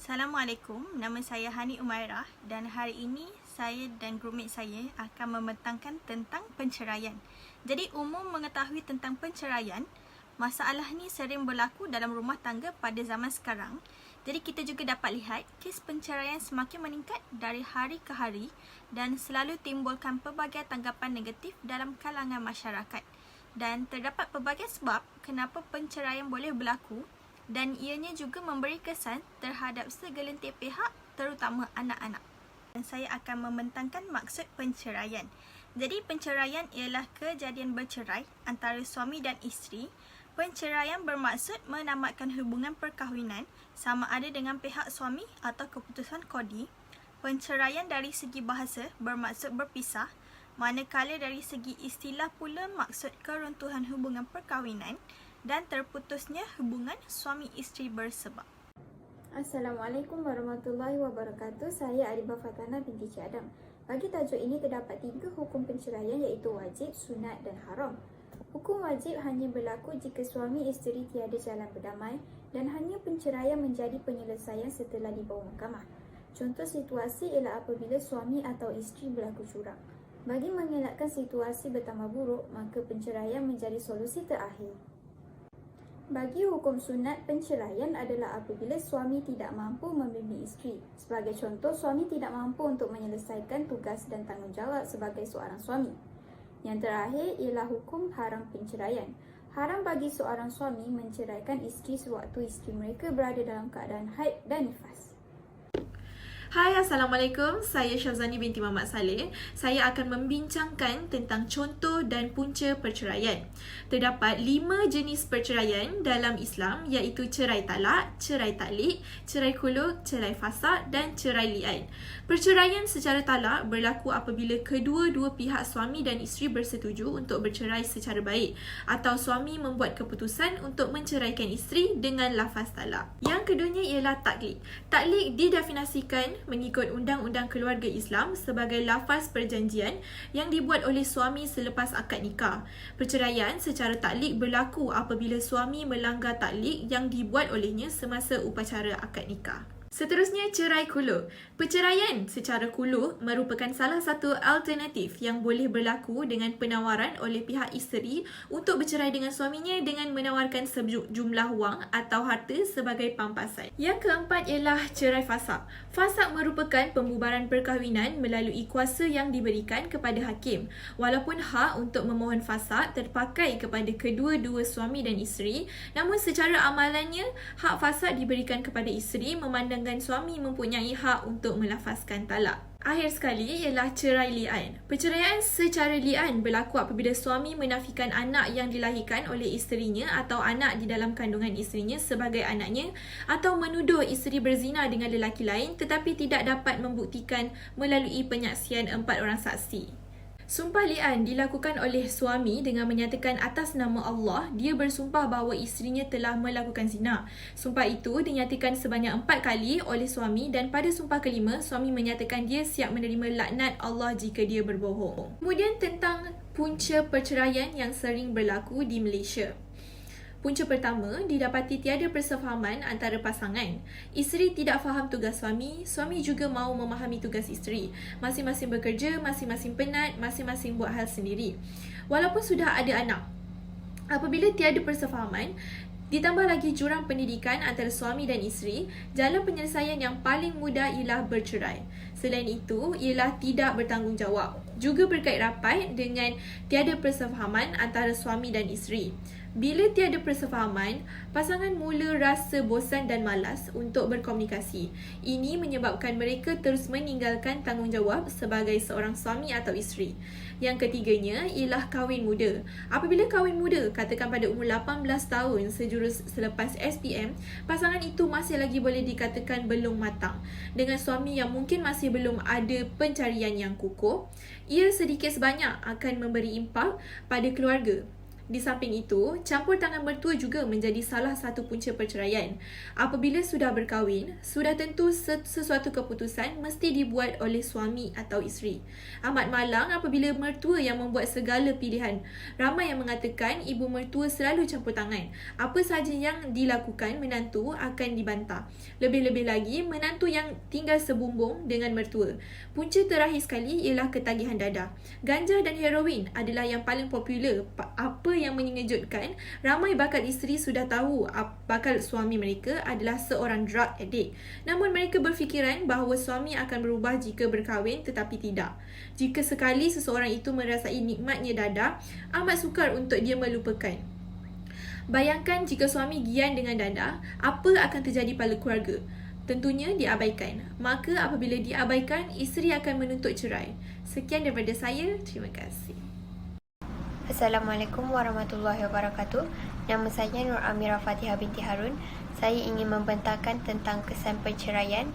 Assalamualaikum, nama saya Hani Umairah dan hari ini saya dan groupmate saya akan membentangkan tentang penceraian. Jadi umum mengetahui tentang penceraian, masalah ni sering berlaku dalam rumah tangga pada zaman sekarang. Jadi kita juga dapat lihat kes penceraian semakin meningkat dari hari ke hari dan selalu timbulkan pelbagai tanggapan negatif dalam kalangan masyarakat. Dan terdapat pelbagai sebab kenapa penceraian boleh berlaku dan ianya juga memberi kesan terhadap segelintir pihak, terutama anak-anak. Dan saya akan membentangkan maksud penceraian. Jadi penceraian ialah kejadian bercerai antara suami dan isteri. Penceraian bermaksud menamatkan hubungan perkahwinan sama ada dengan pihak suami atau keputusan qadi. Penceraian dari segi bahasa bermaksud berpisah, manakala dari segi istilah pula maksud keruntuhan hubungan perkahwinan dan terputusnya hubungan suami isteri bersebab. Assalamualaikum warahmatullahi wabarakatuh. Saya Aribah Fatana binti Cik Adam. Bagi tajuk ini terdapat 3 hukum penceraian iaitu wajib, sunat dan haram. Hukum wajib hanya berlaku jika suami isteri tiada jalan berdamai dan hanya penceraian menjadi penyelesaian setelah dibawa mahkamah. Contoh situasi ialah apabila suami atau isteri berlaku curang. Bagi mengelakkan situasi bertambah buruk, maka penceraian menjadi solusi terakhir. Bagi hukum sunat, penceraian adalah apabila suami tidak mampu membimbing isteri. Sebagai contoh, suami tidak mampu untuk menyelesaikan tugas dan tanggungjawab sebagai seorang suami. Yang terakhir ialah hukum haram penceraian. Haram bagi seorang suami menceraikan isteri sewaktu isteri mereka berada dalam keadaan haid dan nifas. Hai, Assalamualaikum. Saya Syazani binti Muhammad Saleh. Saya akan membincangkan tentang contoh dan punca perceraian. Terdapat 5 jenis perceraian dalam Islam iaitu cerai talak, cerai taklik, cerai khulud, cerai fasakh dan cerai li'an. Perceraian secara talak berlaku apabila kedua-dua pihak suami dan isteri bersetuju untuk bercerai secara baik atau suami membuat keputusan untuk menceraikan isteri dengan lafaz talak. Yang keduanya ialah taklik. Taklik didefinisikan mengikut Undang-Undang Keluarga Islam sebagai lafaz perjanjian yang dibuat oleh suami selepas akad nikah. Perceraian secara taklik berlaku apabila suami melanggar taklik yang dibuat olehnya semasa upacara akad nikah. Seterusnya, cerai khulud. Perceraian secara khulud merupakan salah satu alternatif yang boleh berlaku dengan penawaran oleh pihak isteri untuk bercerai dengan suaminya dengan menawarkan sejumlah wang atau harta sebagai pampasan. Yang keempat ialah cerai fasakh. Fasakh merupakan pembubaran perkahwinan melalui kuasa yang diberikan kepada hakim. Walaupun hak untuk memohon fasakh terpakai kepada kedua-dua suami dan isteri, namun secara amalannya hak fasakh diberikan kepada isteri memandang suami mempunyai hak untuk melafazkan talak. Akhir sekali ialah cerai li'an. Perceraian secara li'an berlaku apabila suami menafikan anak yang dilahirkan oleh isterinya atau anak di dalam kandungan isterinya sebagai anaknya atau menuduh isteri berzina dengan lelaki lain tetapi tidak dapat membuktikan melalui penyaksian 4 orang saksi. Sumpah li'an dilakukan oleh suami dengan menyatakan atas nama Allah dia bersumpah bahawa isterinya telah melakukan zina. Sumpah itu dinyatakan sebanyak 4 kali oleh suami dan pada sumpah kelima suami menyatakan dia siap menerima laknat Allah jika dia berbohong. Kemudian tentang punca perceraian yang sering berlaku di Malaysia. Punca pertama, didapati tiada persefahaman antara pasangan. Isteri tidak faham tugas suami, suami juga mahu memahami tugas isteri. Masing-masing bekerja, masing-masing penat, masing-masing buat hal sendiri. Walaupun sudah ada anak, apabila tiada persefahaman, ditambah lagi jurang pendidikan antara suami dan isteri, jalan penyelesaian yang paling mudah ialah bercerai. Selain itu, ialah tidak bertanggungjawab. Juga berkait rapat dengan tiada persefahaman antara suami dan isteri. Bila tiada persefahaman, pasangan mula rasa bosan dan malas untuk berkomunikasi. Ini menyebabkan mereka terus meninggalkan tanggungjawab sebagai seorang suami atau isteri. Yang ketiganya ialah kahwin muda. Apabila kahwin muda, katakan pada umur 18 tahun sejurus selepas SPM, pasangan itu masih lagi boleh dikatakan belum matang. Dengan suami yang mungkin masih belum ada pencarian yang kukuh, ia sedikit sebanyak akan memberi impak pada keluarga. Di samping itu, campur tangan mertua juga menjadi salah satu punca perceraian. Apabila sudah berkahwin, sudah tentu sesuatu keputusan mesti dibuat oleh suami atau isteri. Amat malang apabila mertua yang membuat segala pilihan. Ramai yang mengatakan ibu mertua selalu campur tangan. Apa sahaja yang dilakukan menantu akan dibantah. Lebih-lebih lagi, menantu yang tinggal sebumbung dengan mertua. Punca terakhir sekali ialah ketagihan dadah. Ganja dan heroin adalah yang paling popular. Apa yang mengejutkan, ramai bakal isteri sudah tahu bakal suami mereka adalah seorang drug addict. Namun mereka berfikiran bahawa suami akan berubah jika berkahwin, tetapi tidak. Jika sekali seseorang itu merasai nikmatnya dadah, amat sukar untuk dia melupakan. Bayangkan jika suami gian dengan dadah, apa akan terjadi pada keluarga? Tentunya diabaikan. Maka apabila diabaikan, isteri akan menuntut cerai. Sekian daripada saya. Terima kasih. Assalamualaikum warahmatullahi wabarakatuh. Nama saya Nur Amirah Fatihah binti Harun. Saya ingin membentangkan tentang kesan perceraian.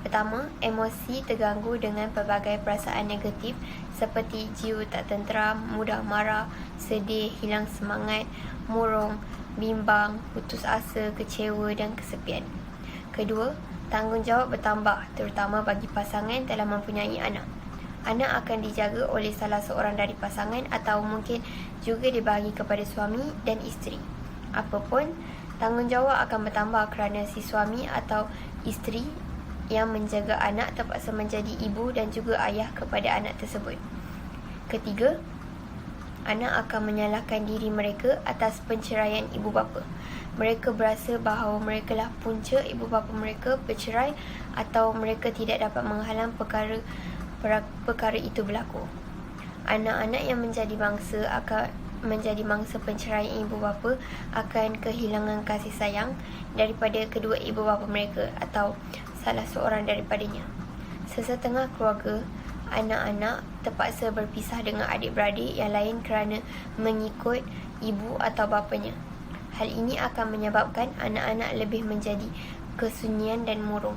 Pertama, emosi terganggu dengan pelbagai perasaan negatif seperti jiwa tak tenteram, mudah marah, sedih, hilang semangat, murung, bimbang, putus asa, kecewa dan kesepian. Kedua, tanggungjawab bertambah terutama bagi pasangan dalam mempunyai anak. Anak akan dijaga oleh salah seorang dari pasangan atau mungkin juga dibahagi kepada suami dan isteri. Apapun, tanggungjawab akan bertambah kerana si suami atau isteri yang menjaga anak terpaksa menjadi ibu dan juga ayah kepada anak tersebut. Ketiga, anak akan menyalahkan diri mereka atas perceraian ibu bapa. Mereka berasa bahawa mereka lah punca ibu bapa mereka bercerai atau mereka tidak dapat menghalang perkara itu berlaku. Anak-anak yang menjadi mangsa perceraian ibu bapa akan kehilangan kasih sayang daripada kedua ibu bapa mereka atau salah seorang daripadanya. Sesetengah keluarga, anak-anak terpaksa berpisah dengan adik-beradik yang lain kerana mengikut ibu atau bapanya. Hal ini akan menyebabkan anak-anak lebih menjadi kesunyian dan murung.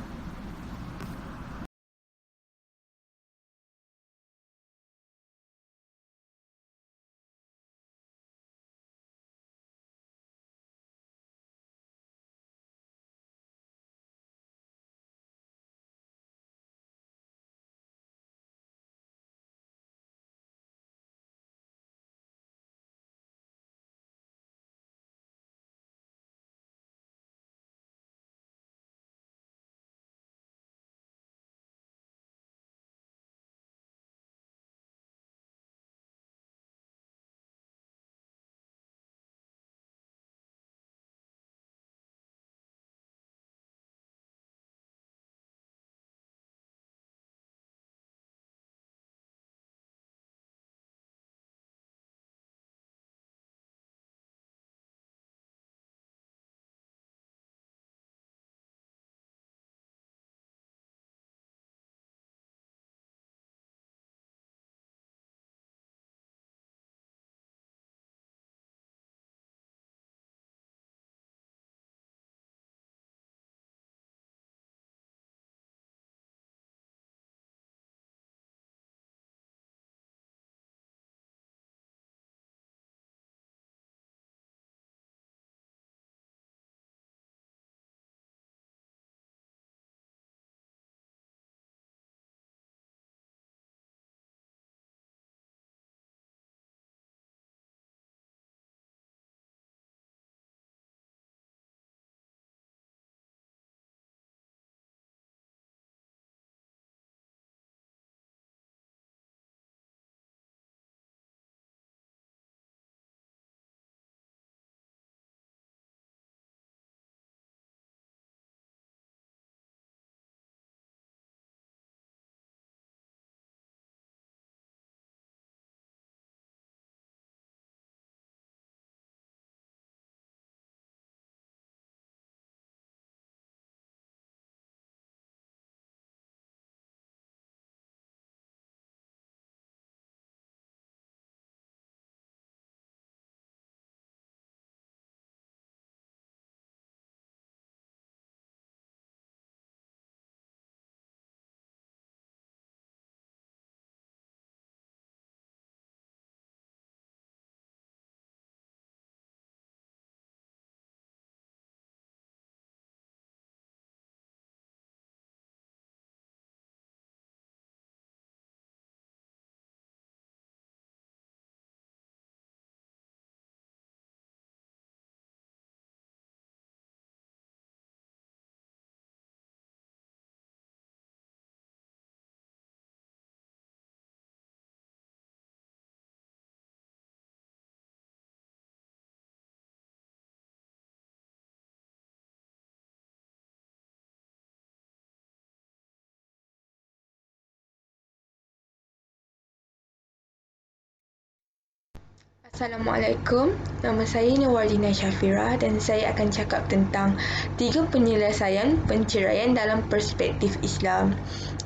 Assalamualaikum, nama saya Nawardina Syafira dan saya akan cakap tentang 3 penyelesaian penceraian dalam perspektif Islam.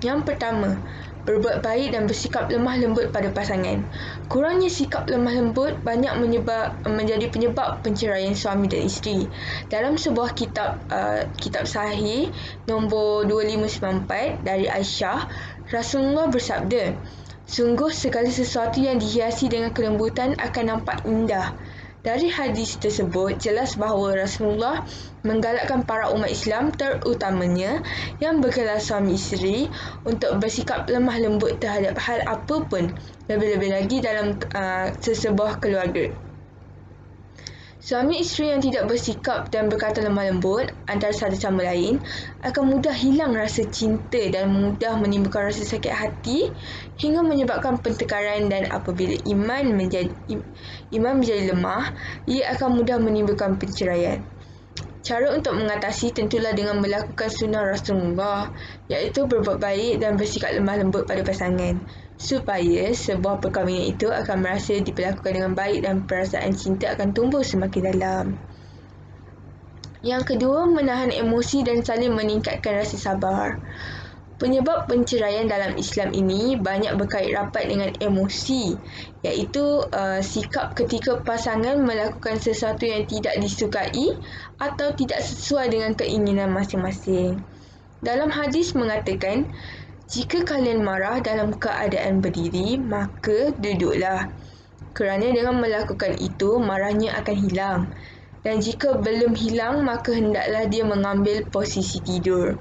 Yang pertama, berbuat baik dan bersikap lemah lembut pada pasangan. Kurangnya sikap lemah lembut banyak menjadi penyebab penceraian suami dan isteri. Dalam sebuah kitab Sahih nombor 2594 dari Aisyah, Rasulullah bersabda, "Sungguh segala sesuatu yang dihiasi dengan kelembutan akan nampak indah." Dari hadis tersebut, jelas bahawa Rasulullah menggalakkan para umat Islam terutamanya yang bergelar suami isteri untuk bersikap lemah lembut terhadap hal apa pun, lebih-lebih lagi dalam sesebuah keluarga. Suami isteri yang tidak bersikap dan berkata lemah lembut antara satu sama lain akan mudah hilang rasa cinta dan mudah menimbulkan rasa sakit hati hingga menyebabkan pertengkaran, dan apabila iman menjadi lemah, ia akan mudah menimbulkan perceraian. Cara untuk mengatasi tentulah dengan melakukan sunnah Rasulullah, iaitu berbuat baik dan bersikap lemah lembut pada pasangan, supaya sebuah perkahwinan itu akan merasa diperlakukan dengan baik dan perasaan cinta akan tumbuh semakin dalam. Yang kedua, menahan emosi dan saling meningkatkan rasa sabar. Penyebab penceraian dalam Islam ini banyak berkait rapat dengan emosi, iaitu sikap ketika pasangan melakukan sesuatu yang tidak disukai atau tidak sesuai dengan keinginan masing-masing. Dalam hadis mengatakan, "Jika kalian marah dalam keadaan berdiri, maka duduklah. Kerana dengan melakukan itu, marahnya akan hilang. Dan jika belum hilang, maka hendaklah dia mengambil posisi tidur."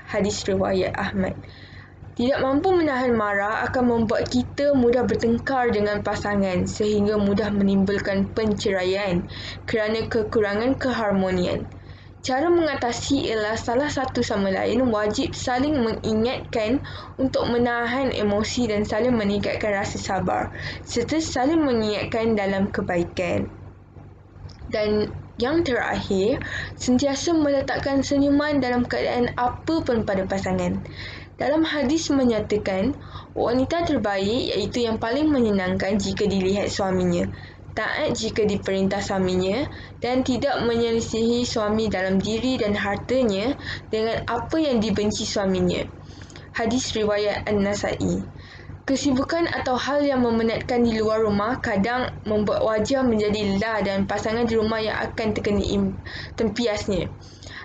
Hadis riwayat Ahmad. Tidak mampu menahan marah akan membuat kita mudah bertengkar dengan pasangan sehingga mudah menimbulkan penceraian kerana kekurangan keharmonian. Cara mengatasi ialah salah satu sama lain wajib saling mengingatkan untuk menahan emosi dan saling meningkatkan rasa sabar serta saling mengingatkan dalam kebaikan. Dan yang terakhir, sentiasa meletakkan senyuman dalam keadaan apa pun pada pasangan. Dalam hadis menyatakan, wanita terbaik iaitu yang paling menyenangkan jika dilihat suaminya, taat jika diperintah suaminya, dan tidak menyelisihi suami dalam diri dan hartanya dengan apa yang dibenci suaminya. Hadis riwayat An-Nasai. Kesibukan atau hal yang memenatkan di luar rumah kadang membuat wajah menjadi lelah dan pasangan di rumah yang akan terkena tempiasnya.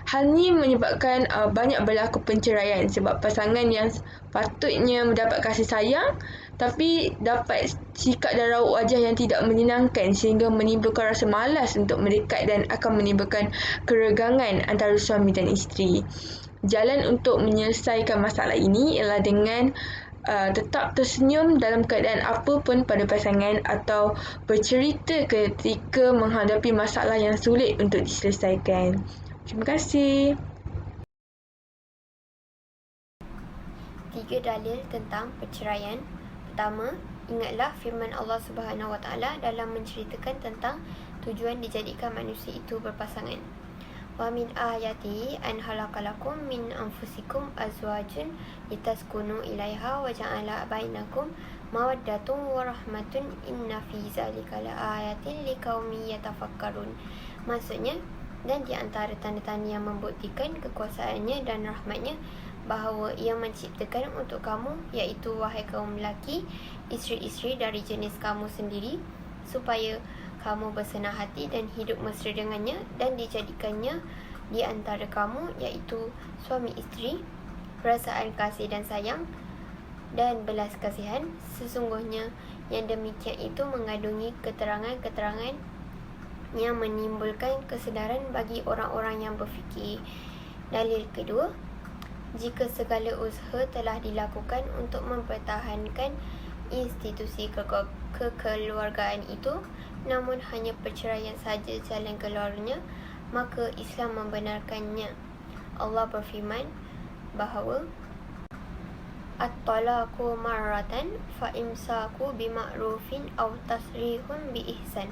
Hal ini menyebabkan banyak berlaku penceraian sebab pasangan yang patutnya mendapat kasih sayang tapi dapat sikap dan raut wajah yang tidak menyenangkan sehingga menimbulkan rasa malas untuk mendekat dan akan menimbulkan keregangan antara suami dan isteri. Jalan untuk menyelesaikan masalah ini ialah dengan tetap tersenyum dalam keadaan apa pun pada pasangan atau bercerita ketika menghadapi masalah yang sulit untuk diselesaikan. Terima kasih. 3 dalil tentang perceraian. Pertama, ingatlah firman Allah Subhanahu Wa Taala dalam menceritakan tentang tujuan dijadikan manusia itu berpasangan. Wa min ayatihi an khalaqalakum min anfusikum azwajun litaskunu ilaiha wa ja'ala bainakum mawaddatun wa rahmatun inna fi zalika laayatin liqaumin yatafakkarun. Maksudnya, dan di antara tanda-tanda yang membuktikan kekuasaannya dan rahmatnya bahawa ia menciptakan untuk kamu, iaitu wahai kaum lelaki, isteri-isteri dari jenis kamu sendiri, supaya kamu bersenang hati dan hidup mesra dengannya, dan dijadikannya di antara kamu, iaitu suami isteri, perasaan kasih dan sayang dan belas kasihan. Sesungguhnya yang demikian itu mengandungi keterangan-keterangan yang menimbulkan kesedaran bagi orang-orang yang berfikir. Dalil kedua, jika segala usaha telah dilakukan untuk mempertahankan institusi kekeluargaan itu, namun hanya perceraian saja jalan keluarnya, maka Islam membenarkannya. Allah berfirman bahawa at-talaqu marratan fa imsaku bima'rufin aw tasrihun bi ihsan.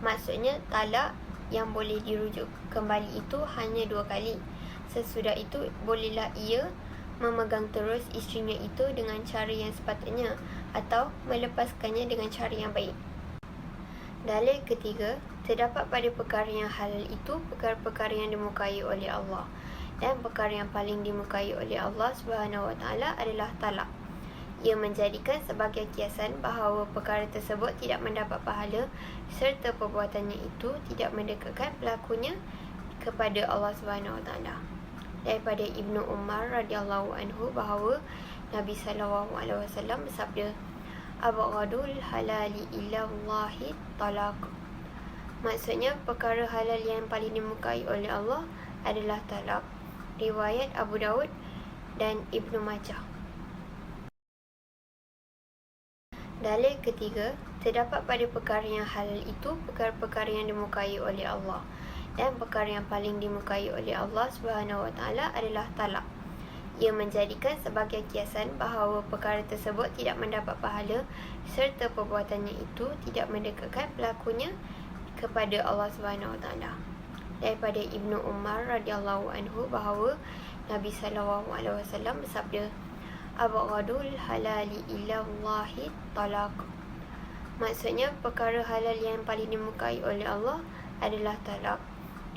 Maksudnya, talak yang boleh dirujuk kembali itu hanya 2 kali. Sesudah itu, bolehlah ia memegang terus isterinya itu dengan cara yang sepatutnya atau melepaskannya dengan cara yang baik. Dalil ketiga, terdapat pada perkara yang halal itu perkara-perkara yang dimukai oleh Allah, dan perkara yang paling dimukai oleh Allah Subhanahu Wa Taala adalah talak. Ia menjadikan sebagai kiasan bahawa perkara tersebut tidak mendapat pahala serta perbuatannya itu tidak mendekatkan pelakunya kepada Allah Subhanahu Wa Taala. Daripada Ibnu Umar radhiyallahu anhu bahawa Nabi sallallahu alaihi wasallam bersabda, "Abghadul halali illa Allahi talaq." Maksudnya perkara halal yang paling dimukai oleh Allah adalah talak. Riwayat Abu Daud dan Ibnu Majah. Dalil ketiga, terdapat pada perkara yang halal itu perkara-perkara yang dimukai oleh Allah, dan perkara yang paling dimukai oleh Allah Subhanahu Wa Taala adalah talak. Ia menjadikan sebagai kiasan bahawa perkara tersebut tidak mendapat pahala serta perbuatannya itu tidak mendekatkan pelakunya kepada Allah Subhanahu Wa Taala. Daripada Ibnu Umar radhiyallahu anhu bahawa Nabi sallallahu alaihi wasallam bersabda, "Abghadul halali illa Allahi talaq." Maksudnya perkara halal yang paling dimukai oleh Allah adalah talak.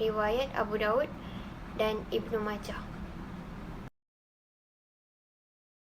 Riwayat Abu Daud dan Ibnu Majah.